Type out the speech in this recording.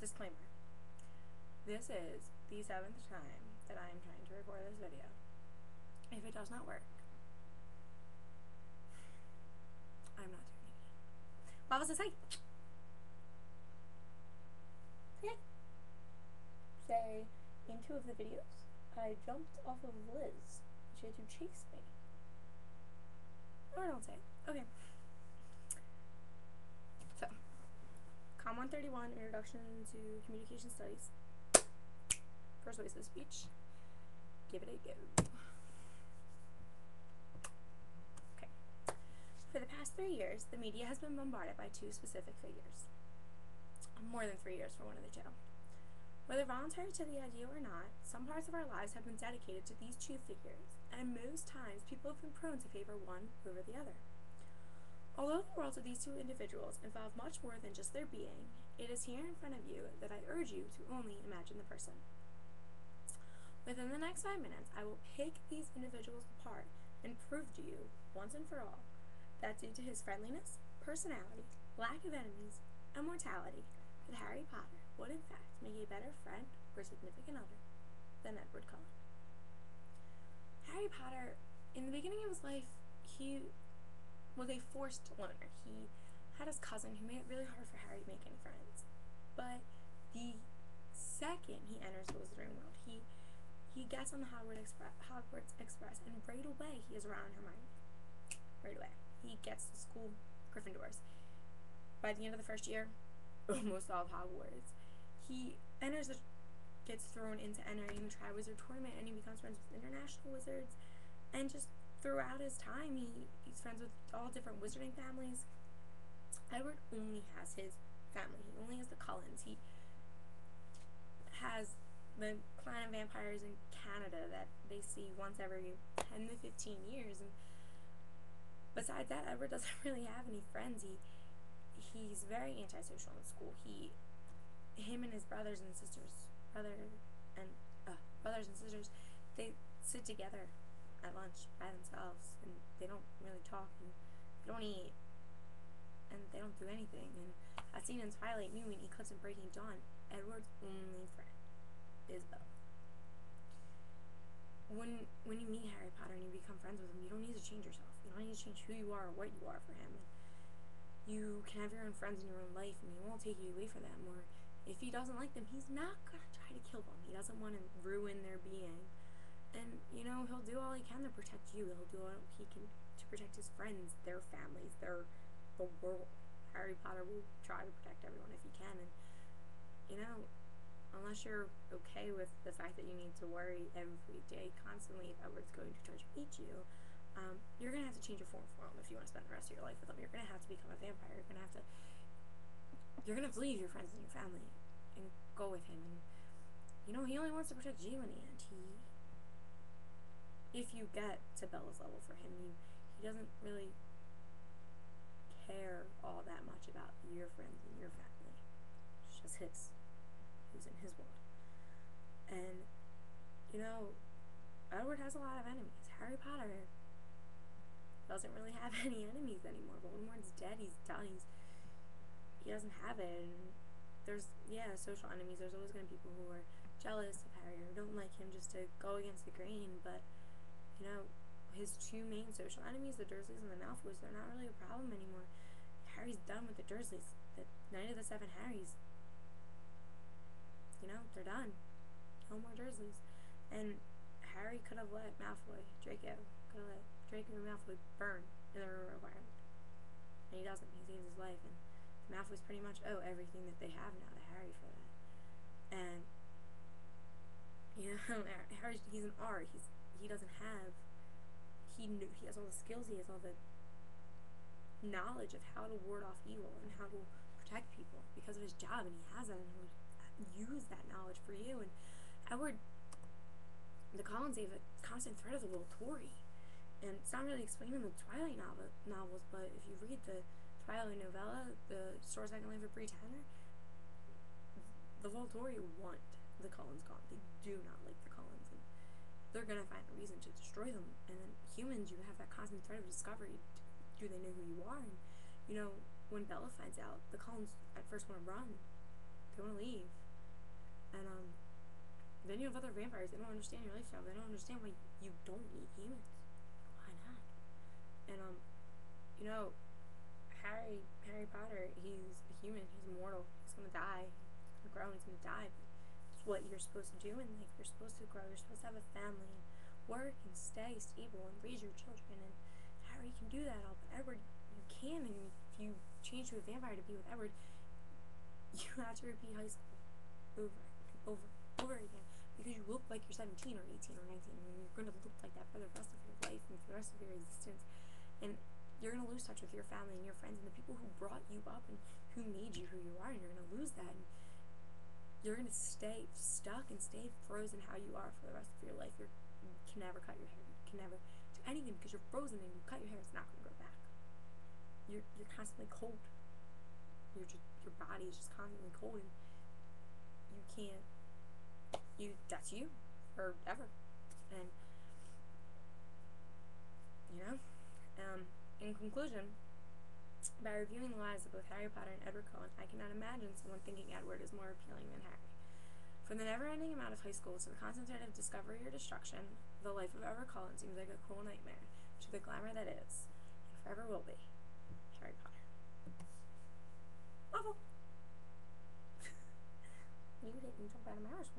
Disclaimer. This is the 7th time that I am trying to record this video. If it does not work, I'm not doing it again. What was I saying? Say, in 2 of the videos, I jumped off of Liz. She had to chase me. Or don't say it. Okay. So, Com 131, Introduction to Communication Studies. Persuasive speech. Give it a go. Okay. For the past 3 years, the media has been bombarded by 2 specific figures. More than 3 years for one of the 2. Whether voluntary to the idea or not, some parts of our lives have been dedicated to these 2 figures, and most times people have been prone to favor one over the other. Although the worlds of these 2 individuals involve much more than just their being, it is here in front of you that I urge you to only imagine the person. Within the next 5 minutes, I will pick these individuals apart and prove to you, once and for all, that due to his friendliness, personality, lack of enemies, and mortality, that Harry Potter would in fact make a better friend or significant other than Edward Cullen. Harry Potter, in the beginning of his life, he was a forced loner. He had his cousin who made it really hard for Harry to make any friends. But the second he enters the Wizarding world, he gets on the Hogwarts Express, and right away he is around Hermione. Right away. He gets to school Gryffindors. By the end of the first year, almost all of Hogwarts. He gets thrown into entering the Triwizard Tournament, and he becomes friends with international wizards, and just throughout his time, he's friends with all different wizarding families. Edward only has his family. He only has the Cullens. He has the clan of vampires in Canada that they see once every 10 to 15 years, and besides that, Edward doesn't really have any friends. He's very antisocial in school. Him and his brothers and sisters, they sit together at lunch by themselves, and they don't really talk, and they don't eat, and they don't do anything. And as seen in Twilight, Moon, Eclipse, and Breaking Dawn, Edward's only friend is Belle. When you meet Harry Potter and you become friends with him, you don't need to change yourself. You don't need to change who you are or what you are for him. You can have your own friends in your own life, and he won't take you away from them. Or if he doesn't like them, he's not gonna try to kill them. He doesn't want to ruin their being. And he'll do all he can to protect you. He'll do all he can to protect his friends, their families, the world. Harry Potter will try to protect everyone if he can. And unless you're okay with the fact that you need to worry every day constantly if Edward's going to try to eat you, you're going to have to change your form for him if you want to spend the rest of your life with him. You're going to have to become a vampire. You're going to have to leave your friends and your family and go with him. And, he only wants to protect you in the end. If you get to Bella's level for him, he doesn't really care all that much about your friends and your family. It's just who's in his world. And, Edward has a lot of enemies. Harry Potter doesn't really have any enemies anymore. Voldemort's dead. He's done. He doesn't have it. And there's social enemies. There's always going to be people who are jealous of Harry or don't like him just to go against the grain. But his 2 main social enemies, the Dursleys and the Malfoys, they're not really a problem anymore. Harry's done with the Dursleys. The Night of the 7 Harrys, they're done. No more Dursleys. And Harry could have let Draco and Malfoy burn in the room requirement. And he doesn't. He saves his life. And the Malfoys pretty much owe everything that they have now to Harry for that. And, Harry's, he's an R. He doesn't have, he has all the skills, he has all the knowledge of how to ward off evil and how to protect people because of his job, and he has that, and he'll use that knowledge for you. And Edward, the Cullens have a constant threat of the little Tory, and it's not really explained in the Twilight novels, but if you read the Twilight novella, The Story Second Life of Bree Tanner, the Volturi want the Cullens gone. They do not like the Cullens, and they're gonna find a reason to destroy them. And then humans, you have that constant threat of discovery. Do they know who you are? And when Bella finds out, the Cullens at first want to run, they want to leave. And then you have other vampires. They don't understand your lifestyle. They don't understand why you don't eat humans. Why not? And you know, Harry Potter, he's a human. He's immortal. He's gonna die. He's gonna grow. He's gonna die. But it's what you're supposed to do in life. You're supposed to grow. You're supposed to have a family and work and stay stable and raise your children. And Harry can do that all. But Edward, you can. And if you change to a vampire to be with Edward, you have to repeat high school over again, because you look like you're 17 or 18 or 19, and you're going to look like that for the rest of your life and for the rest of your existence. And you're going to lose touch with your family and your friends and the people who brought you up and who made you who you are, and you're going to lose that. And you're going to stay stuck and stay frozen how you are for the rest of your life. You can never cut your hair. You can never do anything because you're frozen, and you cut your hair, it's not going to grow back. You're constantly cold. Your body is just constantly cold, and you can't. That's you forever. And in conclusion, by reviewing the lives of both Harry Potter and Edward Cullen, I cannot imagine someone thinking Edward is more appealing than Harry. From the never-ending amount of high school to the concentrated discovery or destruction, the life of Edward Cullen seems like a cruel nightmare to the glamour that is, and forever will be, Harry Potter. Awful. You didn't jump out of my house.